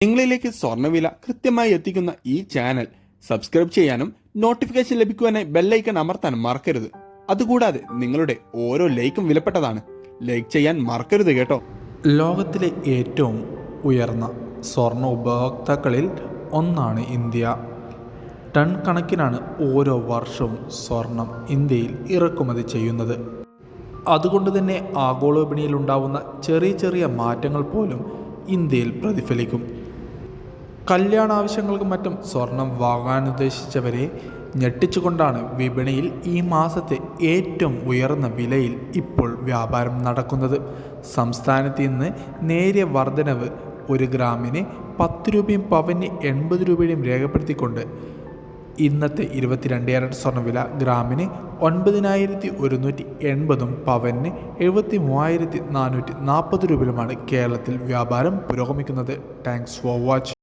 നിങ്ങളിലേക്ക് സ്വർണ്ണവില കൃത്യമായി എത്തിക്കുന്ന ഈ ചാനൽ സബ്സ്ക്രൈബ് ചെയ്യാനും നോട്ടിഫിക്കേഷൻ ലഭിക്കുവാനായി ബെല്ലൈക്കൺ അമർത്താനും മറക്കരുത്. അതുകൂടാതെ നിങ്ങളുടെ ഓരോ ലൈക്കും വിലപ്പെട്ടതാണ്. ലൈക്ക് ചെയ്യാൻ മറക്കരുത് കേട്ടോ. ലോകത്തിലെ ഏറ്റവും ഉയർന്ന സ്വർണ്ണ ഉപഭോക്താക്കളിൽ ഒന്നാണ് ഇന്ത്യ. ടൺ കണക്കിനാണ് ഓരോ വർഷവും സ്വർണം ഇന്ത്യയിൽ ഇറക്കുമതി ചെയ്യുന്നത്. അതുകൊണ്ട് തന്നെ ആഗോള വിപണിയിൽ ഉണ്ടാവുന്ന ചെറിയ ചെറിയ മാറ്റങ്ങൾ പോലും ഇന്ത്യയിൽ പ്രതിഫലിക്കും. കല്യാണ ആവശ്യങ്ങൾക്കും മറ്റും സ്വർണം വാങ്ങാനുദ്ദേശിച്ചവരെ ഞെട്ടിച്ചുകൊണ്ടാണ് വിപണിയിൽ ഈ മാസത്തെ ഏറ്റവും ഉയർന്ന വിലയിൽ ഇപ്പോൾ വ്യാപാരം നടക്കുന്നത്. സംസ്ഥാനത്ത് ഇന്ന് നേരിയ വർധനവ് 1 ഗ്രാമിന് 10 രൂപയും പവന് 80 രൂപയും രേഖപ്പെടുത്തിക്കൊണ്ട് ഇന്നത്തെ 22 ക്യാരറ്റ് സ്വർണ്ണവില ഗ്രാമിന് 9180 പവന് 73,440 രൂപയിലുമാണ് കേരളത്തിൽ വ്യാപാരം പുരോഗമിക്കുന്നത്. Thanks for watching.